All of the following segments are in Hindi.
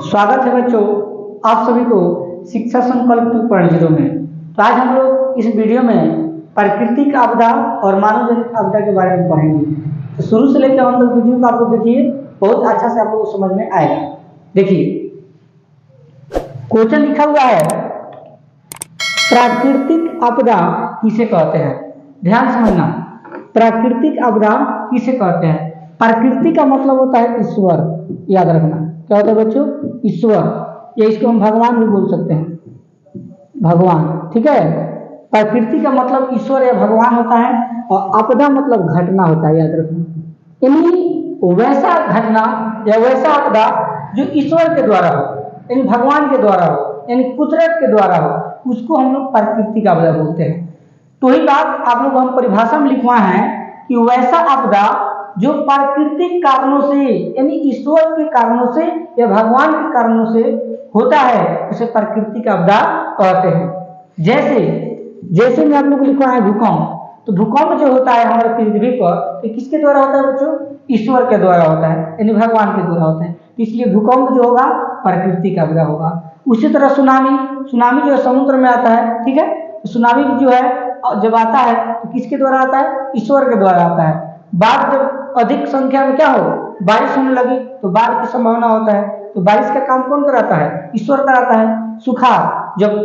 स्वागत है बच्चों, आप सभी को शिक्षा संकल्प 2.0 में। तो आज हम लोग इस वीडियो में प्राकृतिक आपदा और मानव जनित आपदा के बारे में पढ़ेंगे। तो शुरू से लेकर हम लोग वीडियो को आप लोग देखिए, बहुत अच्छा से आप लोग को समझ में आएगा। देखिए क्वेश्चन लिखा हुआ है, प्राकृतिक आपदा किसे कहते हैं। ध्यान समझना, प्राकृतिक आपदा किसे कहते हैं। प्रकृति का मतलब होता है ईश्वर, याद रखना। क्या होता है बच्चों? ईश्वर, या इसको हम भगवान भी बोल सकते हैं, भगवान। ठीक है, प्रकृति का मतलब ईश्वर या भगवान होता है, और आपदा मतलब घटना होता है, याद रखना। यानी वैसा घटना या वैसा आपदा जो ईश्वर के द्वारा हो, यानी भगवान के द्वारा हो, यानी कुदरत के द्वारा हो, उसको हम लोग प्राकृतिक आपदा बोलते हैं। तो ही बात आप लोग हम परिभाषा में लिखवा है कि वैसा आपदा जो प्राकृतिक कारणों से, यानी ईश्वर के कारणों से या भगवान के कारणों से होता है, उसे प्राकृतिक आपदा कहते हैं। जैसे में आप लोग लिखवा है भूकंप। तो भूकंप जो होता है हमारे पृथ्वी पर, तो किसके द्वारा होता है बच्चों? ईश्वर के द्वारा होता है, यानी भगवान के द्वारा होता है। तो इसलिए भूकंप जो होगा प्राकृतिक आपदा होगा। उसी तरह सुनामी जो है समुद्र में आता है। ठीक है, सुनामी जो है जब आता है तो किसके द्वारा आता है? ईश्वर के द्वारा आता है। बाढ़ जब अधिक संख्या में क्या हो, बारिश होने लगी तो बाढ़ की संभावना होता है। तो बारिश का काम कौन कराता है? ईश्वर कराता है। सुखाड़, जब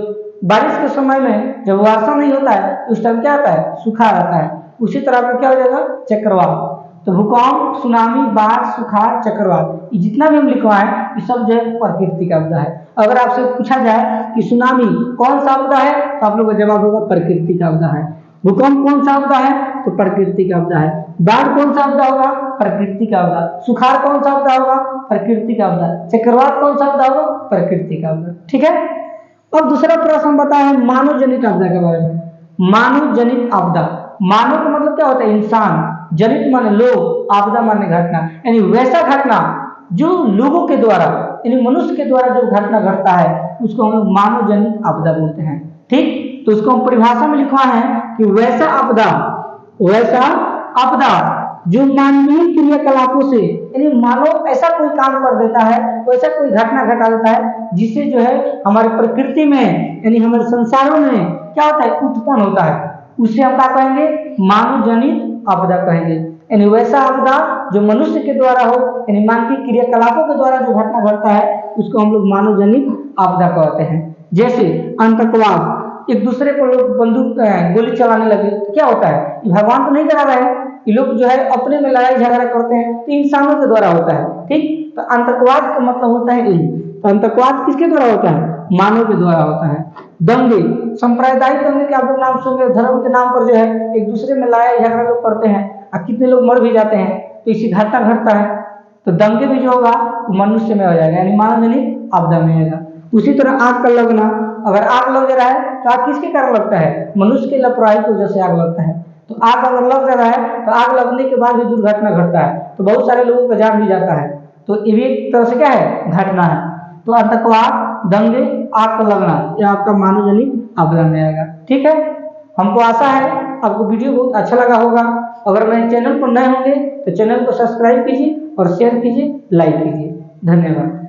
बारिश के समय में जब वर्षा नहीं होता है तो उस टाइम क्या आता है? सुखाड़ आता है। उसी तरह का क्या हो जाएगा? चक्रवात। तो भूकंप, सुनामी, बाढ़, सुखाड़, चक्रवात, ये जितना भी हम लिखवाएं ये सब जो है प्राकृतिक आपदा है। अगर आपसे पूछा जाए कि सुनामी कौन सा आपदा है, तो आप लोगों का जवाब होगा प्राकृतिक आपदा है। भूकंप कौन सा आपदा है? तो प्राकृतिक आपदा है। बाढ़ कौन सा आपदा होगा? प्राकृतिक आपदा। सुखाड़ कौन सा आपदा होगा? प्राकृतिक आपदा। चक्रवात कौन सा आपदा होगा? प्राकृतिक आपदा। ठीक है, अब दूसरा प्रश्न हम बताए हैं मानव जनित आपदा के बारे में। मानव जनित आपदा, मानव का मतलब क्या होता है? इंसान, जनित माने लोग, आपदा माने घटना, यानी वैसा घटना जो लोगों के द्वारा, यानी मनुष्य के द्वारा जो घटना घटता है उसको हम लोग मानव जनित आपदा बोलते हैं। ठीक, तो उसको हम परिभाषा में लिखवा है कि वैसा आपदा जो मानवीय क्रियाकलापों से, यानी मानव ऐसा कोई काम कर देता है, वैसा कोई घटना घटा देता है जिससे जो है हमारे प्रकृति में, यानी हमारे संसारों में क्या होता है? उत्पन्न होता है, उसे हम क्या कहेंगे? मानव जनित आपदा कहेंगे। यानी वैसा आपदा जो मनुष्य के द्वारा हो, यानी मानवीय क्रियाकलापों के द्वारा जो घटना घटता है उसको हम लोग मानव जनित आपदा कहते हैं। जैसे आतंकवाद, एक दूसरे को लोग बंदूक गोली चलाने लगे तो क्या होता है? ये भगवान तो नहीं करा रहा है, ये लोग जो है अपने में लड़ाई झगड़ा करते हैं, तो इंसानों के द्वारा होता है। ठीक, तो आतंकवाद का मतलब होता है यही। तो आतंकवाद किसके द्वारा होता है? मानव के द्वारा होता है। दंगे, सांप्रदायिक दंगे के आप लोग नाम सुनेंगे, धर्म के नाम पर जो है एक दूसरे में लड़ाई झगड़ा लोग करते हैं और कितने लोग मर भी जाते हैं, तो इसी घटना घटता है। तो दंगे भी जो होगा वो मनुष्य में हो जाएगा, यानी मानव जनित आपदा में आएगा। उसी तरह आग का लगना, अगर आग लग रहा है तो आग किसके कारण लगता है? मनुष्य की लापरवाही की वजह से आग लगता है। तो आग अगर लग जा रहा है तो आग लगने के बाद भी दुर्घटना घटता है, तो बहुत सारे लोगों का जान भी जाता है। तो ये भी एक तरह से क्या है? घटना है। तो आतंकवाद, दंगे, आग का लगना, यह आपका मानव जनित आपदा में आएगा। ठीक है, हमको आशा है आपको वीडियो बहुत अच्छा लगा होगा। अगर मेरे चैनल पर नए होंगे तो चैनल को सब्सक्राइब कीजिए और शेयर कीजिए, लाइक कीजिए। धन्यवाद।